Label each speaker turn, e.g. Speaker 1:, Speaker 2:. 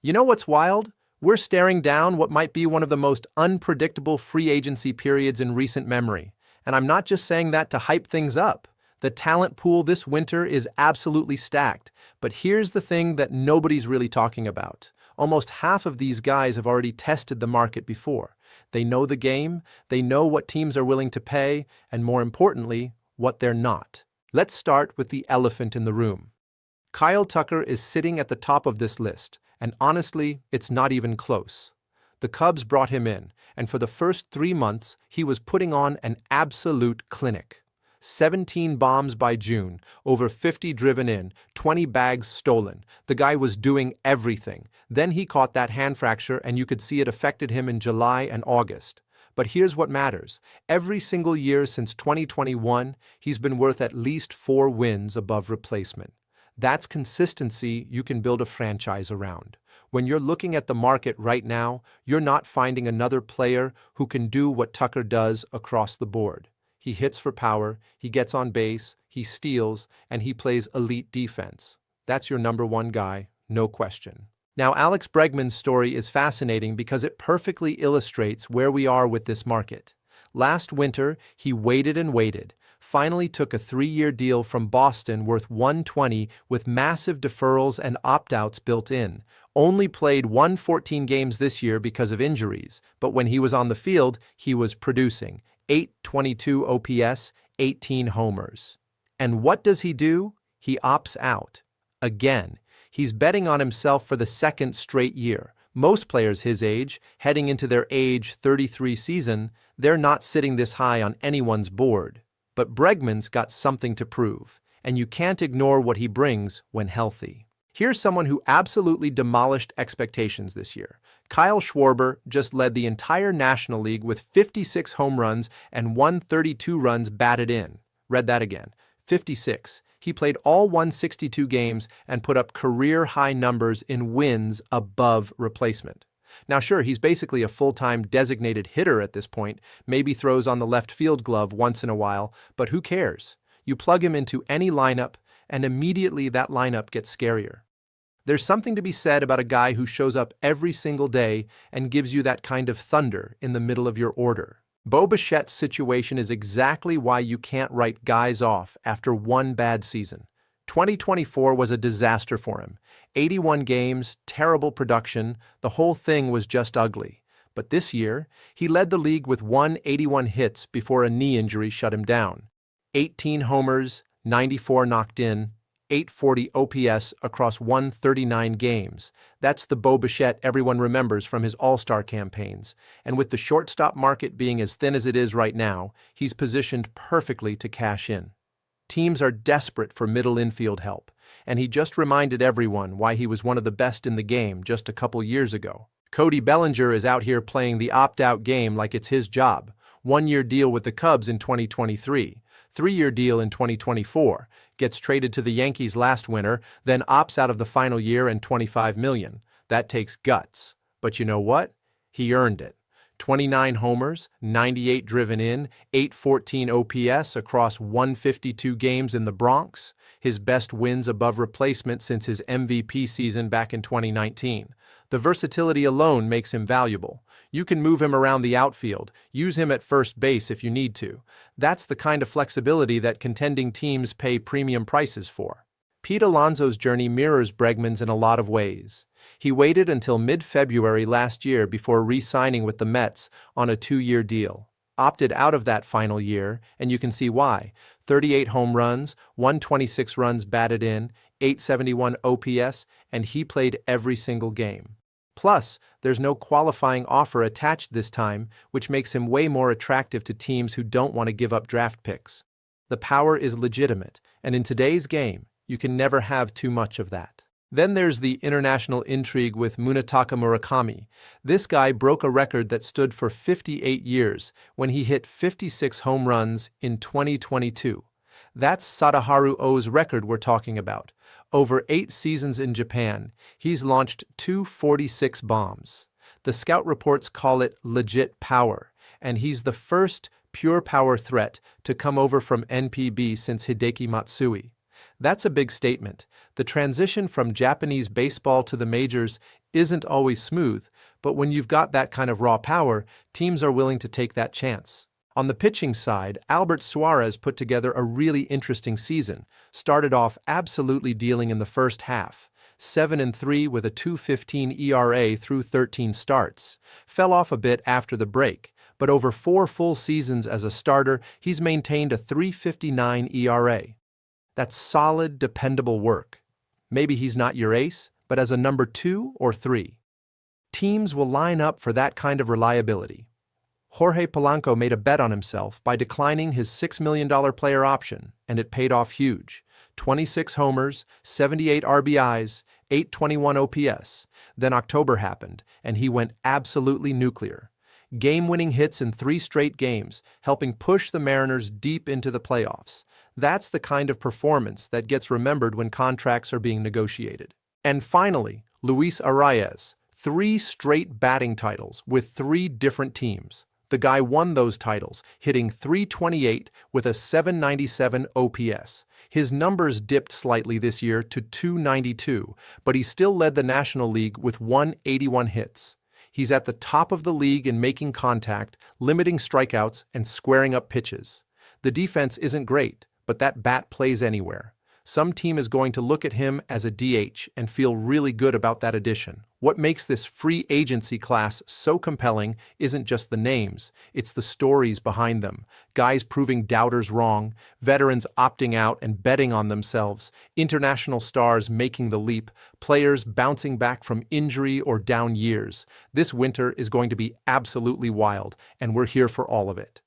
Speaker 1: You know what's wild? We're staring down what might be one of the most unpredictable free agency periods in recent memory. And I'm not just saying that to hype things up. The talent pool this winter is absolutely stacked. But here's the thing that nobody's really talking about. Almost half of these guys have already tested the market before. They know the game, they know what teams are willing to pay, and more importantly, what they're not. Let's start with the elephant in the room. Kyle Tucker is sitting at the top of this list, and honestly, it's not even close. The Cubs brought him in, and for the first 3 months, he was putting on an absolute clinic. 17 bombs by June, over 50 driven in, 20 bags stolen. The guy was doing everything. Then he caught that hand fracture and you could see it affected him in July and August. But here's what matters. Every single year since 2021, he's been worth at least 4 wins above replacement. That's consistency you can build a franchise around. When you're looking at the market right now, you're not finding another player who can do what Tucker does across the board. He hits for power, he gets on base, he steals, and he plays elite defense. That's your number one guy, no question. Now, Alex Bregman's story is fascinating because it perfectly illustrates where we are with this market. Last winter, he waited and waited, finally took a 3-year deal from Boston worth $120 with massive deferrals and opt-outs built in. Only played 114 games this year because of injuries, but when he was on the field, he was producing. 822 OPS, 18 homers. And what does he do? He opts out. Again, he's betting on himself for the 2nd straight year. Most players his age, heading into their age 33 season, they're not sitting this high on anyone's board. But Bregman's got something to prove, and you can't ignore what he brings when healthy. Here's someone who absolutely demolished expectations this year. Kyle Schwarber just led the entire National League with 56 home runs and 132 runs batted in. Read that again. 56. He played all 162 games and put up career-high numbers in wins above replacement. Now sure, he's basically a full-time designated hitter at this point, maybe throws on the left field glove once in a while, but who cares? You plug him into any lineup, and immediately that lineup gets scarier. There's something to be said about a guy who shows up every single day and gives you that kind of thunder in the middle of your order. Bichette's situation is exactly why you can't write guys off after one bad season. 2024 was a disaster for him. 81 games, terrible production, the whole thing was just ugly. But this year, he led the league with 181 hits before a knee injury shut him down. 18 homers, 94 knocked in, 840 OPS across 139 games. That's the Bichette everyone remembers from his All-Star campaigns. And with the shortstop market being as thin as it is right now, he's positioned perfectly to cash in. Teams are desperate for middle infield help, and he just reminded everyone why he was one of the best in the game just a couple years ago. Cody Bellinger is out here playing the opt-out game like it's his job. 1-year deal with the Cubs in 2023. 3-year deal in 2024, gets traded to the Yankees last winter, then opts out of the final year and $25 million. That takes guts. But you know what? He earned it. 29 homers, 98 driven in, 814 OPS across 152 games in the Bronx, his best wins above replacement since his MVP season back in 2019. The versatility alone makes him valuable. You can move him around the outfield, use him at first base if you need to. That's the kind of flexibility that contending teams pay premium prices for. Pete Alonso's journey mirrors Bregman's in a lot of ways. He waited until mid-February last year before re-signing with the Mets on a 2-year deal. Opted out of that final year, and you can see why. 38 home runs, 126 runs batted in, 871 OPS, and he played every single game. Plus, there's no qualifying offer attached this time, which makes him way more attractive to teams who don't want to give up draft picks. The power is legitimate, and in today's game, you can never have too much of that. Then there's the international intrigue with Munetaka Murakami. This guy broke a record that stood for 58 years when he hit 56 home runs in 2022. That's Sadaharu Oh's record we're talking about. Over 8 seasons in Japan, he's launched 246 bombs. The scout reports call it legit power, and he's the first pure power threat to come over from NPB since Hideki Matsui. That's a big statement. The transition from Japanese baseball to the majors isn't always smooth, but when you've got that kind of raw power, teams are willing to take that chance. On the pitching side, Albert Suarez put together a really interesting season. Started off absolutely dealing in the first half. 7-3 with a 2.15 ERA through 13 starts. Fell off a bit after the break, but over 4 full seasons as a starter, he's maintained a 3.59 ERA. That's solid, dependable work. Maybe he's not your ace, but as a number 2 or 3. Teams will line up for that kind of reliability. Jorge Polanco made a bet on himself by declining his $6 million player option, and it paid off huge. 26 homers, 78 RBIs, 821 OPS. Then October happened, and he went absolutely nuclear. Game-winning hits in 3 straight games, helping push the Mariners deep into the playoffs. That's the kind of performance that gets remembered when contracts are being negotiated. And finally, Luis Arraez. 3 straight batting titles with 3 different teams. The guy won those titles, hitting .328 with a .797 OPS. His numbers dipped slightly this year to .292, but he still led the National League with 181 hits. He's at the top of the league in making contact, limiting strikeouts, and squaring up pitches. The defense isn't great, but that bat plays anywhere. Some team is going to look at him as a DH and feel really good about that addition. What makes this free agency class so compelling isn't just the names, it's the stories behind them. Guys proving doubters wrong, veterans opting out and betting on themselves, international stars making the leap, players bouncing back from injury or down years. This winter is going to be absolutely wild, and we're here for all of it.